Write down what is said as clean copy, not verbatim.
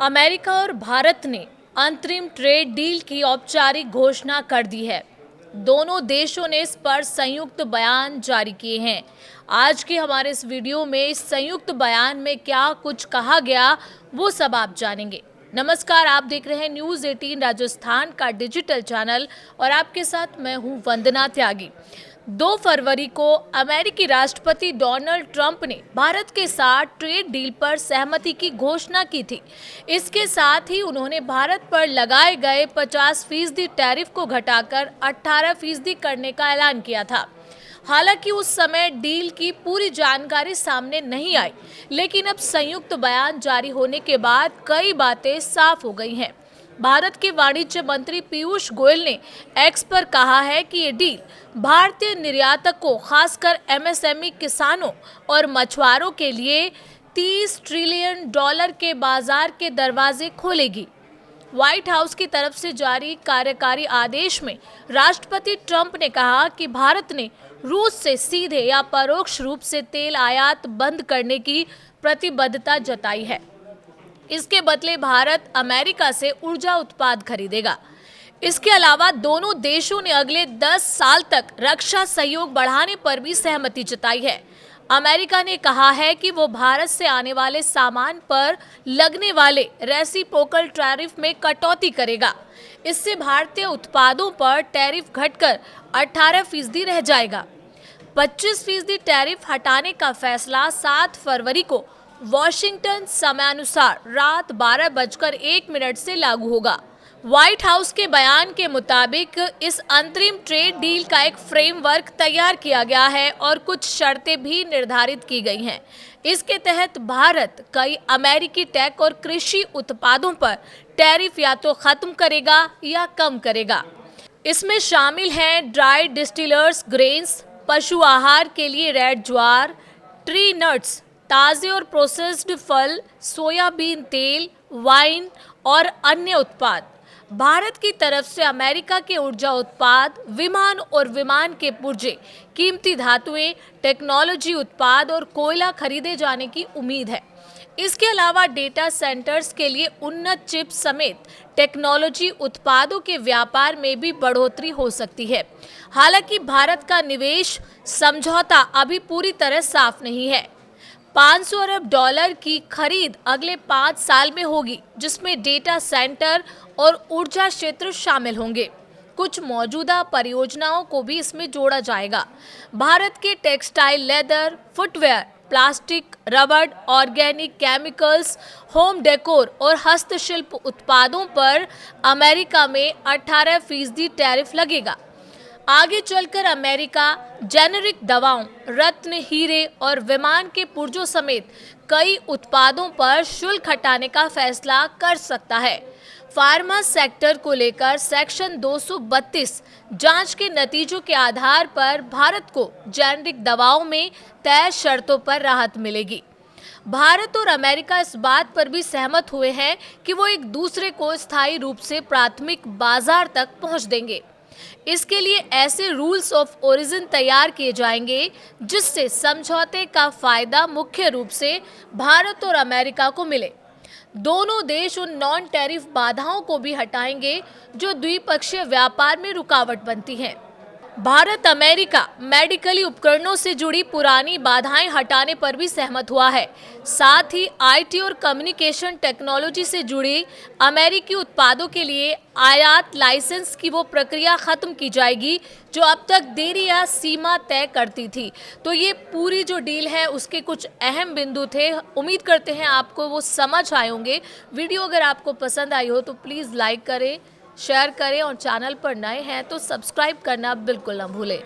America और भारत ने अंतरिम ट्रेड डील की औपचारिक घोषणा कर दी है। दोनों देशों ने इस पर संयुक्त बयान जारी किए हैं। आज के हमारे इस वीडियो में इस संयुक्त बयान में क्या कुछ कहा गया वो सब आप जानेंगे। नमस्कार, आप देख रहे हैं न्यूज़ 18 राजस्थान का डिजिटल चैनल और आपके साथ मैं हूं वंदना त्यागी। 2 फरवरी को अमेरिकी राष्ट्रपति डोनाल्ड ट्रंप ने भारत के साथ ट्रेड डील पर सहमति की घोषणा की थी। इसके साथ ही उन्होंने भारत पर लगाए गए 50% टैरिफ को घटाकर 18% करने का ऐलान किया था। हालांकि उस समय डील की पूरी जानकारी सामने नहीं आई, लेकिन अब संयुक्त बयान जारी होने के बाद कई बातें साफ हो गई हैं। भारत के वाणिज्य मंत्री पीयूष गोयल ने एक्स पर कहा है कि ये डील भारतीय निर्यातकों, खासकर एमएसएमई किसानों और मछुआरों के लिए $30 ट्रिलियन के बाजार के दरवाजे खोलेगी। व्हाइट हाउस की तरफ से जारी कार्यकारी आदेश में राष्ट्रपति ट्रंप ने कहा कि भारत ने रूस से सीधे या परोक्ष रूप से तेल आयात बंद करने की प्रतिबद्धता जताई है। इसके बदले भारत अमेरिका से ऊर्जा उत्पाद खरीदेगा। इसके अलावा दोनों देशों ने अगले 10 साल तक रक्षा सहयोग बढ़ाने पर भी सहमति जताई है। अमेरिका ने कहा है कि वो भारत से आने वाले सामान पर लगने वाले रेसिप्रोकल टैरिफ में कटौती करेगा। इससे भारतीय उत्पादों पर टैरिफ घटकर 18% रह जाएगा। 25% टैरिफ हटाने का फैसला 7 फरवरी को वॉशिंगटन समयानुसार रात 12:01 से लागू होगा। व्हाइट हाउस के बयान के मुताबिक इस अंतरिम ट्रेड डील का एक फ्रेमवर्क तैयार किया गया है और कुछ शर्तें भी निर्धारित की गई हैं। इसके तहत भारत कई अमेरिकी टेक और कृषि उत्पादों पर टैरिफ या तो खत्म करेगा या कम करेगा। इसमें शामिल हैं ड्राई डिस्टिलर्स ग्रेन्स, पशु आहार के लिए रेड ज्वार, ट्री नट्स, ताज़े और प्रोसेस्ड फल, सोयाबीन तेल, वाइन और अन्य उत्पाद। भारत की तरफ से अमेरिका के ऊर्जा उत्पाद, विमान और विमान के पुर्जे, कीमती धातुएं, टेक्नोलॉजी उत्पाद और कोयला खरीदे जाने की उम्मीद है। इसके अलावा डेटा सेंटर्स के लिए उन्नत चिप समेत टेक्नोलॉजी उत्पादों के व्यापार में भी बढ़ोतरी हो सकती है। हालांकि भारत का निवेश समझौता अभी पूरी तरह साफ नहीं है। $500 अरब की खरीद अगले 5 साल में होगी, जिसमें डेटा सेंटर और ऊर्जा क्षेत्र शामिल होंगे। कुछ मौजूदा परियोजनाओं को भी इसमें जोड़ा जाएगा। भारत के टेक्सटाइल, लेदर, फुटवेयर, प्लास्टिक, रबड़, ऑर्गेनिक केमिकल्स, होम डेकोर और हस्तशिल्प उत्पादों पर अमेरिका में 18% टैरिफ लगेगा। आगे चलकर अमेरिका जेनेरिक दवाओं, रत्न, हीरे और विमान के पुर्जों समेत कई उत्पादों पर शुल्क हटाने का फैसला कर सकता है। फार्मा सेक्टर को लेकर सेक्शन 232 जांच के नतीजों के आधार पर भारत को जेनेरिक दवाओं में तय शर्तों पर राहत मिलेगी। भारत और अमेरिका इस बात पर भी सहमत हुए हैं कि वो एक दूसरे को स्थायी रूप से प्राथमिक बाजार तक पहुंच देंगे। इसके लिए ऐसे रूल्स ऑफ ओरिजिन तैयार किए जाएंगे जिससे समझौते का फायदा मुख्य रूप से भारत और अमेरिका को मिले। दोनों देश उन नॉन टैरिफ बाधाओं को भी हटाएंगे जो द्विपक्षीय व्यापार में रुकावट बनती हैं। भारत अमेरिका मेडिकली उपकरणों से जुड़ी पुरानी बाधाएं हटाने पर भी सहमत हुआ है। साथ ही आईटी और कम्युनिकेशन टेक्नोलॉजी से जुड़ी अमेरिकी उत्पादों के लिए आयात लाइसेंस की वो प्रक्रिया खत्म की जाएगी जो अब तक देरी या सीमा तय करती थी। तो ये पूरी जो डील है उसके कुछ अहम बिंदु थे। उम्मीद करते हैं आपको वो समझ आए होंगे। वीडियो अगर आपको पसंद आई हो तो प्लीज़ लाइक करें, शेयर करें और चैनल पर नए हैं तो सब्सक्राइब करना बिल्कुल ना भूलें।